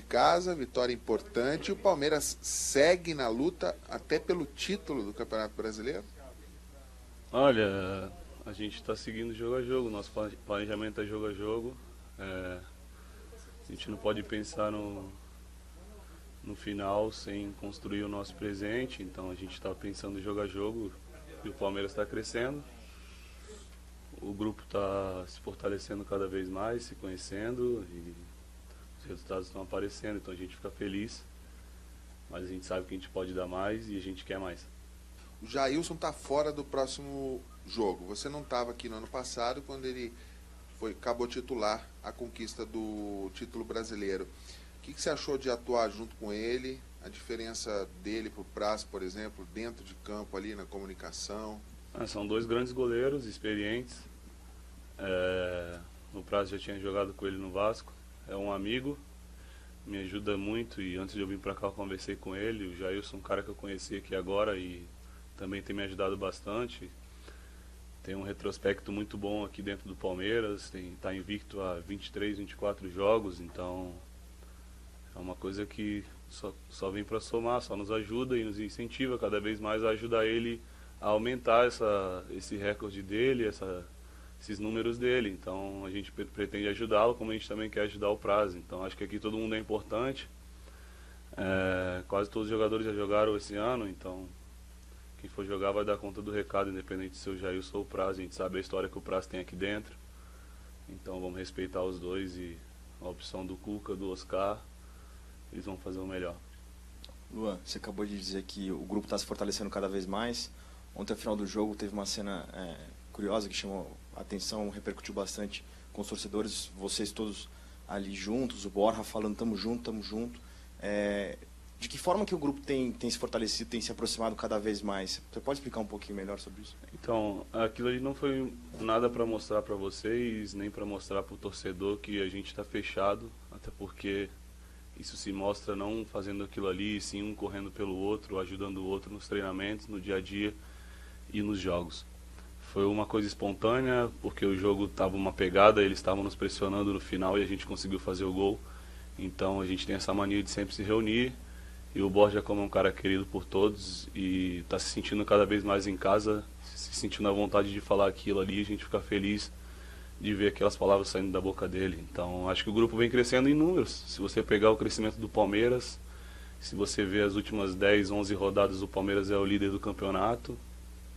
casa, vitória importante. O Palmeiras segue na luta até pelo título do Campeonato Brasileiro? Olha, a gente está seguindo jogo a jogo, nosso planejamento é jogo a jogo. A gente não pode pensar no final sem construir o nosso presente, então a gente está pensando jogo a jogo e o Palmeiras está crescendo. O grupo está se fortalecendo cada vez mais, se conhecendo e os resultados estão aparecendo, então a gente fica feliz, mas a gente sabe que a gente pode dar mais e a gente quer mais. O Jailson está fora do próximo jogo. Você não estava aqui no ano passado quando ele acabou titular a conquista do título brasileiro. O que você achou de atuar junto com ele? A diferença dele para o Praz, por exemplo, dentro de campo ali na comunicação? São dois grandes goleiros, experientes. O Praz já tinha jogado com ele no Vasco. É um amigo, me ajuda muito e antes de eu vir para cá eu conversei com ele. O Jailson é um cara que eu conheci aqui agora e também tem me ajudado bastante. Tem um retrospecto muito bom aqui dentro do Palmeiras, está invicto a 23, 24 jogos, então é uma coisa que só vem para somar, só nos ajuda e nos incentiva cada vez mais a ajudar ele a aumentar esse recorde dele, esses números dele. Então a gente pretende ajudá-lo, como a gente também quer ajudar o Praz. Então acho que aqui todo mundo é importante. Quase todos os jogadores já jogaram esse ano, então quem for jogar vai dar conta do recado, independente se o Jailson ou o Praz. A gente sabe a história que o Praz tem aqui dentro. Então vamos respeitar os dois e a opção do Cuca, do Oscar, eles vão fazer o melhor. Luan, você acabou de dizer que o grupo está se fortalecendo cada vez mais. Ontem, ao final do jogo, teve uma cena curiosa que chamou a atenção, repercutiu bastante com os torcedores, vocês todos ali juntos, o Borja falando tamo junto, tamo junto. De que forma que o grupo tem se fortalecido, tem se aproximado cada vez mais? Você pode explicar um pouquinho melhor sobre isso? Então, aquilo ali não foi nada para mostrar para vocês, nem para mostrar para o torcedor que a gente está fechado, até porque isso se mostra não fazendo aquilo ali, sim um correndo pelo outro, ajudando o outro nos treinamentos, no dia a dia e nos jogos. Foi uma coisa espontânea, porque o jogo estava uma pegada, eles estavam nos pressionando no final e a gente conseguiu fazer o gol. Então a gente tem essa mania de sempre se reunir. E o Borja, como é um cara querido por todos e está se sentindo cada vez mais em casa, se sentindo à vontade de falar aquilo ali, a gente fica feliz de ver aquelas palavras saindo da boca dele. Então acho que o grupo vem crescendo em números. Se você pegar o crescimento do Palmeiras, se você ver as últimas 10, 11 rodadas, o Palmeiras é o líder do campeonato.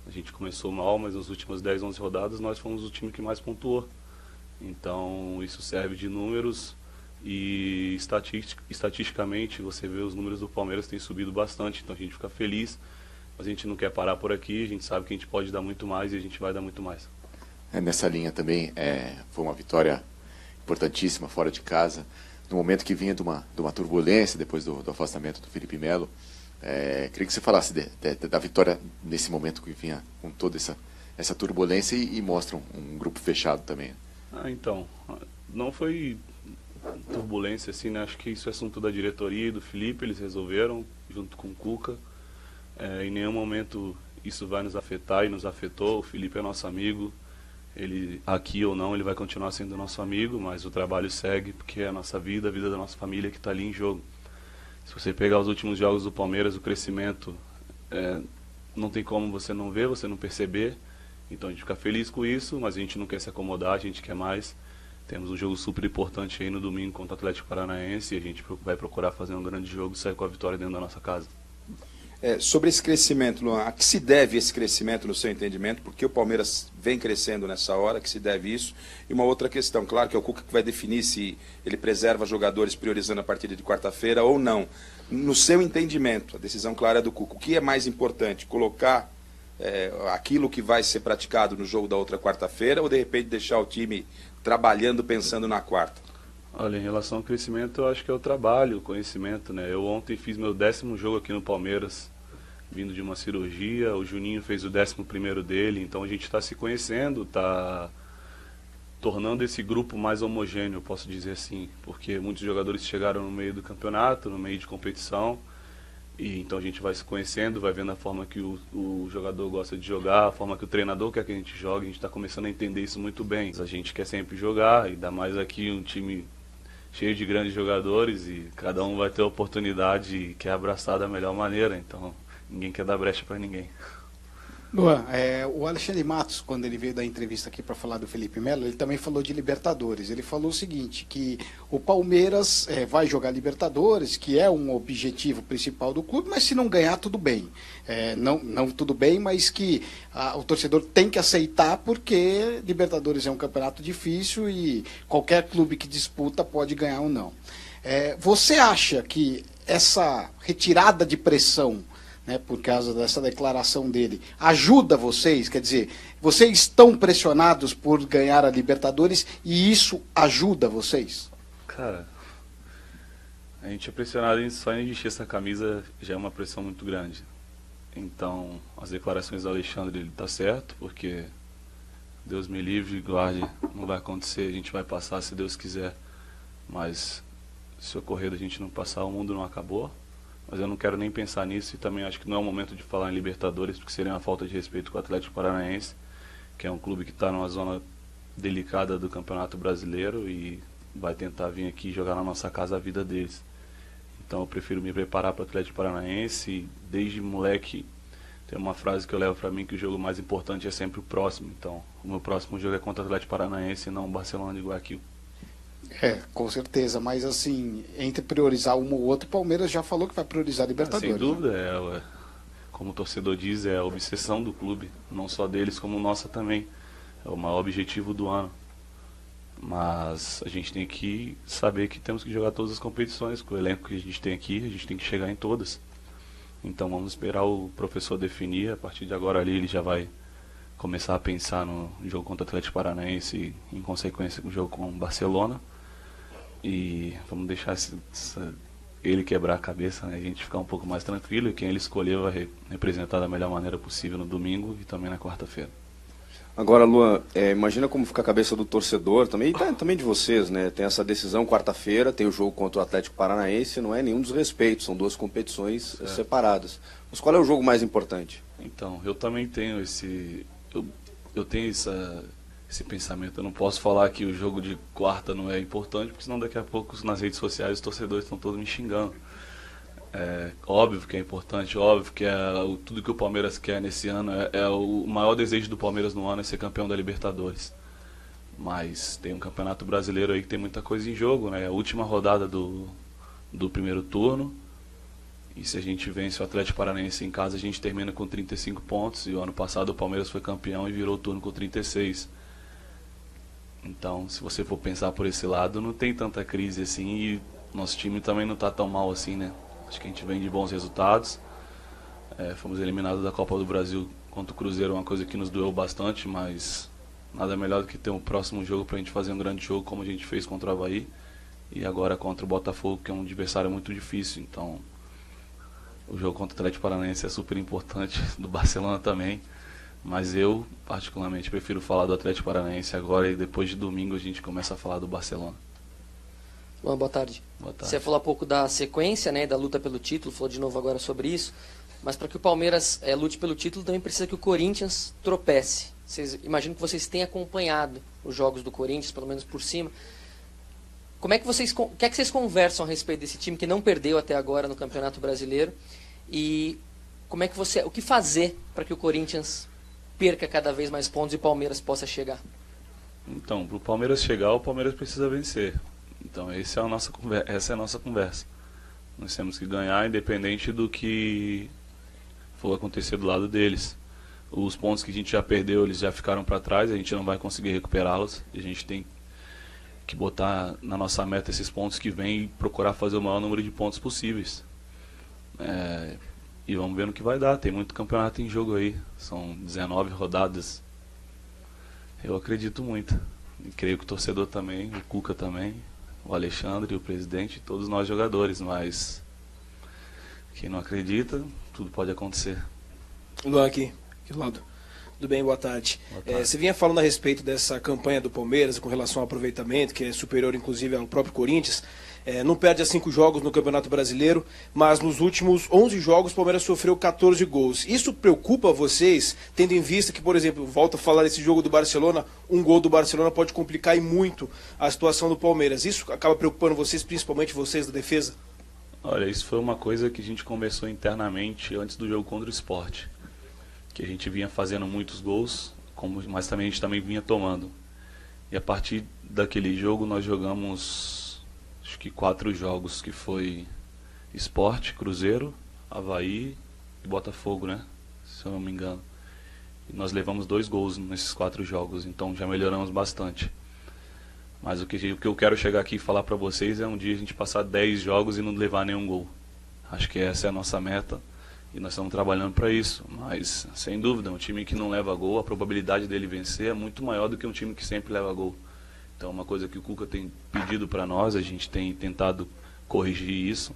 A gente começou mal, mas nas últimas 10, 11 rodadas nós fomos o time que mais pontuou. Então isso serve de números. E estatisticamente você vê os números do Palmeiras têm subido bastante, então a gente fica feliz, mas a gente não quer parar por aqui, a gente sabe que a gente pode dar muito mais e a gente vai dar muito mais. Nessa linha também foi uma vitória importantíssima fora de casa, no momento que vinha de uma turbulência depois do afastamento do Felipe Melo. Queria que você falasse da vitória nesse momento que vinha com toda essa turbulência e mostra um grupo fechado também. Então, não foi turbulência assim, né? Acho que isso é assunto da diretoria e do Felipe, eles resolveram junto com o Cuca. Em nenhum momento isso vai nos afetar e nos afetou. O Felipe é nosso amigo, ele aqui ou não, ele vai continuar sendo nosso amigo, mas o trabalho segue porque é a nossa vida, a vida da nossa família que está ali em jogo. Se você pegar os últimos jogos do Palmeiras, o crescimento não tem como você não ver, você não perceber. Então a gente fica feliz com isso, mas a gente não quer se acomodar, a gente quer mais. Temos um jogo super importante aí no domingo contra o Atlético Paranaense e a gente vai procurar fazer um grande jogo e sair com a vitória dentro da nossa casa. Sobre esse crescimento, Luan, a que se deve esse crescimento no seu entendimento? Porque o Palmeiras vem crescendo nessa hora, a que se deve isso? E uma outra questão, claro que é o Cuca que vai definir se ele preserva jogadores priorizando a partida de quarta-feira ou não. No seu entendimento, a decisão clara é do Cuca. O que é mais importante? Colocar aquilo que vai ser praticado no jogo da outra quarta-feira ou de repente deixar o time trabalhando, pensando na quarta? Olha, em relação ao crescimento, eu acho que é o trabalho, o conhecimento, né? Eu ontem fiz meu 10º jogo aqui no Palmeiras, vindo de uma cirurgia, o Juninho fez o 11º dele, então a gente está se conhecendo, está tornando esse grupo mais homogêneo, eu posso dizer assim, porque muitos jogadores chegaram no meio do campeonato, no meio de competição, e então a gente vai se conhecendo, vai vendo a forma que o jogador gosta de jogar, a forma que o treinador quer que a gente jogue, a gente está começando a entender isso muito bem. A gente quer sempre jogar, ainda mais aqui um time cheio de grandes jogadores e cada um vai ter a oportunidade e quer abraçar da melhor maneira, então ninguém quer dar brecha para ninguém. Luan, o Alexandre Matos, quando ele veio dar entrevista aqui para falar do Felipe Melo, ele também falou de Libertadores. Ele falou o seguinte, que o Palmeiras vai jogar Libertadores, que é um objetivo principal do clube, mas se não ganhar, tudo bem. Não tudo bem, mas que o torcedor tem que aceitar, porque Libertadores é um campeonato difícil e qualquer clube que disputa pode ganhar ou não. Você acha que essa retirada de pressão, por causa dessa declaração dele, ajuda vocês? Quer dizer, vocês estão pressionados por ganhar a Libertadores e isso ajuda vocês? Cara, a gente é pressionado só em vestir essa camisa, já é uma pressão muito grande. Então, as declarações do Alexandre, ele tá certo, porque Deus me livre e guarde, não vai acontecer, a gente vai passar se Deus quiser, mas se ocorrer da gente não passar, o mundo não acabou. Mas eu não quero nem pensar nisso e também acho que não é o momento de falar em Libertadores, porque seria uma falta de respeito com o Atlético Paranaense, que é um clube que está numa zona delicada do Campeonato Brasileiro e vai tentar vir aqui jogar na nossa casa a vida deles. Então eu prefiro me preparar para o Atlético Paranaense e desde moleque tem uma frase que eu levo para mim que o jogo mais importante é sempre o próximo. Então o meu próximo jogo é contra o Atlético Paranaense e não o Barcelona de Guayaquil. Com certeza, mas assim, entre priorizar um ou outro, o Palmeiras já falou que vai priorizar a Libertadores. Sem dúvida, como o torcedor diz, é a obsessão do clube, não só deles, como nossa também. É o maior objetivo do ano. Mas a gente tem que saber que temos que jogar todas as competições, com o elenco que a gente tem aqui, a gente tem que chegar em todas. Então vamos esperar o professor definir, a partir de agora ali ele já vai começar a pensar no jogo contra o Atlético Paranaense e em consequência no jogo com o Barcelona. E vamos deixar ele quebrar a cabeça, né? A gente ficar um pouco mais tranquilo e quem ele escolher vai representar da melhor maneira possível no domingo e também na quarta-feira. Agora, Luan, imagina como fica a cabeça do torcedor também, e também de vocês, né? Tem essa decisão quarta-feira, tem o jogo contra o Atlético Paranaense, não é nenhum desrespeito, são duas competições separadas. Mas qual é o jogo mais importante? Então, eu também tenho eu tenho esse pensamento. Eu não posso falar que o jogo de quarta não é importante, porque senão daqui a pouco nas redes sociais os torcedores estão todos me xingando. Óbvio que é importante, óbvio que tudo que o Palmeiras quer nesse ano o maior desejo do Palmeiras no ano é ser campeão da Libertadores. Mas tem um Campeonato Brasileiro aí que tem muita coisa em jogo, né? A última rodada do primeiro turno. E se a gente vence o Atlético Paranaense em casa, a gente termina com 35 pontos. E o ano passado o Palmeiras foi campeão e virou o turno com 36. Então, se você for pensar por esse lado, não tem tanta crise assim. E nosso time também não está tão mal assim, né? Acho que a gente vem de bons resultados. Fomos eliminados da Copa do Brasil contra o Cruzeiro, uma coisa que nos doeu bastante. Mas nada melhor do que ter um próximo jogo para a gente fazer um grande jogo, como a gente fez contra o Avaí. E agora contra o Botafogo, que é um adversário muito difícil. Então, o jogo contra o Atlético Paranaense é super importante, do Barcelona também. Mas eu, particularmente, prefiro falar do Atlético Paranaense agora e depois de domingo a gente começa a falar do Barcelona. Luan, boa tarde. Boa tarde. Você falou há pouco da sequência, né, da luta pelo título, falou de novo agora sobre isso. Mas para que o Palmeiras lute pelo título, também precisa que o Corinthians tropece. Imagino que vocês tenham acompanhado os jogos do Corinthians, pelo menos por cima. O que é que vocês conversam a respeito desse time que não perdeu até agora no Campeonato Brasileiro? E o que fazer para que o Corinthians perca cada vez mais pontos e o Palmeiras possa chegar? Então, para o Palmeiras chegar, o Palmeiras precisa vencer. Então, essa é a nossa conversa. Nós temos que ganhar independente do que for acontecer do lado deles. Os pontos que a gente já perdeu, eles já ficaram para trás, a gente não vai conseguir recuperá-los. A gente tem que botar na nossa meta esses pontos que vêm e procurar fazer o maior número de pontos possíveis. E vamos ver no que vai dar. Tem muito campeonato em jogo aí. São 19 rodadas. Eu acredito muito. E creio que o torcedor também, o Cuca também, o Alexandre, o presidente, todos nós jogadores. Mas quem não acredita, tudo pode acontecer. Luan aqui do lado. Tudo bem, boa tarde. Boa tarde. Você vinha falando a respeito dessa campanha do Palmeiras com relação ao aproveitamento, que é superior inclusive ao próprio Corinthians. Não perde a 5 jogos no Campeonato Brasileiro, mas nos últimos 11 jogos o Palmeiras sofreu 14 gols. Isso preocupa vocês, tendo em vista que, por exemplo, volto a falar desse jogo do Barcelona, um gol do Barcelona pode complicar e muito a situação do Palmeiras. Isso acaba preocupando vocês, principalmente vocês da defesa? Olha, isso foi uma coisa que a gente conversou internamente antes do jogo contra o Sport. Que a gente vinha fazendo muitos gols, mas também a gente também vinha tomando. E a partir daquele jogo nós jogamos, acho que 4 jogos, que foi Sport, Cruzeiro, Avaí e Botafogo, né? Se eu não me engano. E nós levamos 2 gols nesses 4 jogos, então já melhoramos bastante. Mas o que eu quero chegar aqui e falar pra vocês é um dia a gente passar 10 jogos e não levar nenhum gol. Acho que essa é a nossa meta e nós estamos trabalhando para isso. Mas, sem dúvida, um time que não leva gol, a probabilidade dele vencer é muito maior do que um time que sempre leva gol. Então é uma coisa que o Cuca tem pedido para nós, a gente tem tentado corrigir isso.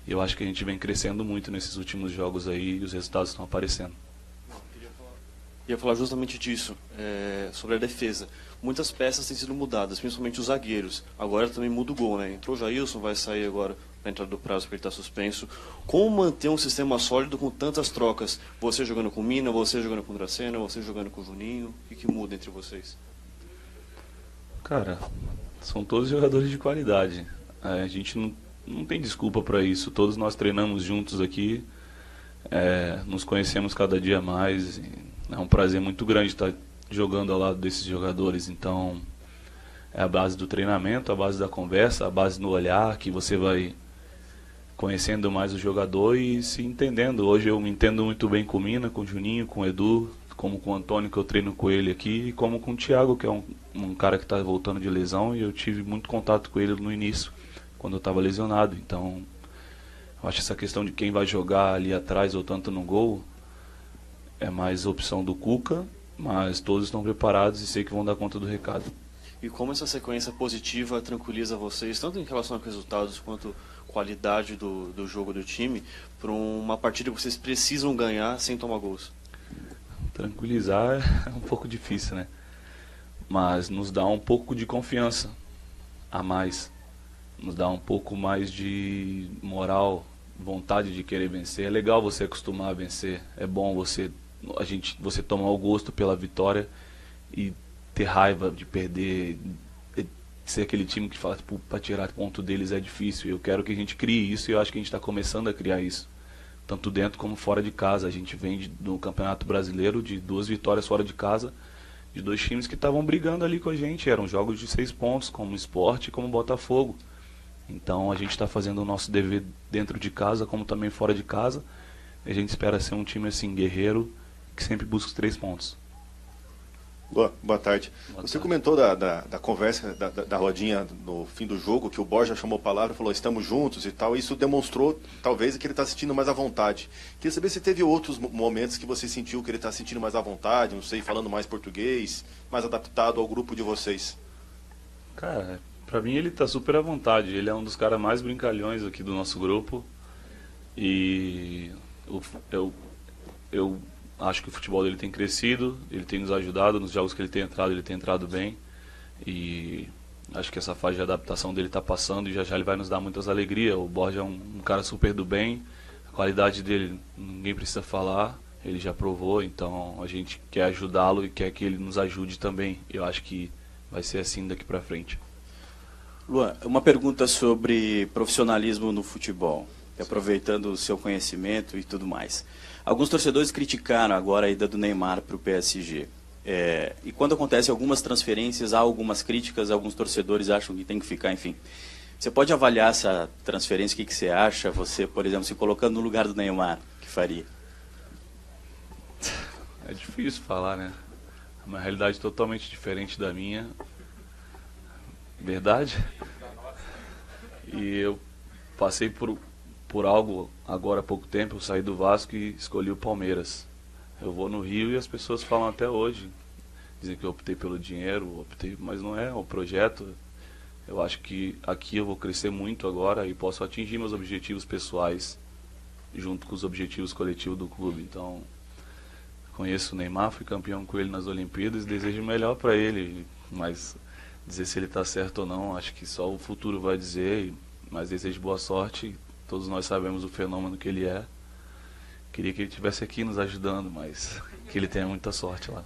E eu acho que a gente vem crescendo muito nesses últimos jogos aí e os resultados estão aparecendo. Ia falar justamente disso, sobre a defesa. Muitas peças têm sido mudadas, principalmente os zagueiros. Agora também muda o gol, né? Entrou o Jailson, vai sair agora na entrada do prazo porque ele está suspenso. Como manter um sistema sólido com tantas trocas? Você jogando com Mina, você jogando com Dracena, você jogando com o Juninho. O que muda entre vocês? Cara, são todos jogadores de qualidade. A gente não tem desculpa para isso. Todos nós treinamos juntos aqui, nos conhecemos cada dia mais. É um prazer muito grande estar jogando ao lado desses jogadores. Então é a base do treinamento, a base da conversa, a base no olhar, que você vai conhecendo mais o jogador e se entendendo. Hoje eu me entendo muito bem com o Mina, com o Juninho, com o Edu, como com o Antônio, que eu treino com ele aqui, e como com o Thiago, que é um cara que está voltando de lesão, e eu tive muito contato com ele no início, quando eu estava lesionado. Então eu acho essa questão de quem vai jogar ali atrás ou tanto no gol é mais opção do Cuca, mas todos estão preparados e sei que vão dar conta do recado. E como essa sequência positiva tranquiliza vocês, tanto em relação a resultados quanto qualidade do jogo do time, para uma partida que vocês precisam ganhar sem tomar gols? Tranquilizar é um pouco difícil, né? Mas nos dá um pouco de confiança a mais. Nos dá um pouco mais de moral, vontade de querer vencer. É legal você acostumar a vencer. É bom você tomar o gosto pela vitória e ter raiva de perder, ser aquele time que fala, tipo, para tirar ponto deles é difícil. Eu quero que a gente crie isso e eu acho que a gente está começando a criar isso, tanto dentro como fora de casa. A gente vem do Campeonato Brasileiro de 2 vitórias fora de casa, de 2 times que estavam brigando ali com a gente. Eram jogos de 6 pontos, como o Sport e como o Botafogo. Então a gente está fazendo o nosso dever dentro de casa, como também fora de casa. A gente espera ser um time assim, guerreiro, que sempre busca os 3 pontos. Boa tarde. Você comentou da conversa, da rodinha no fim do jogo, que o Borja chamou a palavra e falou, estamos juntos e tal. Isso demonstrou, talvez, que ele está sentindo mais à vontade. Queria saber se teve outros momentos que você sentiu que ele está sentindo mais à vontade, não sei, falando mais português, mais adaptado ao grupo de vocês. Cara, pra mim ele está super à vontade. Ele é um dos caras mais brincalhões aqui do nosso grupo. E eu acho que o futebol dele tem crescido, ele tem nos ajudado nos jogos que ele tem entrado bem. E acho que essa fase de adaptação dele está passando e já ele vai nos dar muitas alegrias. O Borja é um cara super do bem, a qualidade dele ninguém precisa falar, ele já provou, então a gente quer ajudá-lo e quer que ele nos ajude também. Eu acho que vai ser assim daqui para frente. Luan, uma pergunta sobre profissionalismo no futebol, aproveitando o seu conhecimento e tudo mais. Alguns torcedores criticaram agora a ida do Neymar para o PSG. E quando acontecem algumas transferências, há algumas críticas, alguns torcedores acham que tem que ficar, enfim. Você pode avaliar essa transferência, o que você acha? Você, por exemplo, se colocando no lugar do Neymar, o que faria? É difícil falar, né? É uma realidade totalmente diferente da minha. Verdade? E eu passei por algo agora há pouco tempo. Eu saí do Vasco e escolhi o Palmeiras. Eu vou no Rio e as pessoas falam até hoje, dizem que eu optei pelo dinheiro, mas não é o projeto. Eu acho que aqui eu vou crescer muito agora e posso atingir meus objetivos pessoais junto com os objetivos coletivos do clube. Então, conheço o Neymar, fui campeão com ele nas Olimpíadas, desejo o melhor para ele, mas dizer se ele está certo ou não, acho que só o futuro vai dizer. Mas desejo boa sorte. Todos nós sabemos o fenômeno que ele é. Queria que ele estivesse aqui nos ajudando, mas que ele tenha muita sorte lá.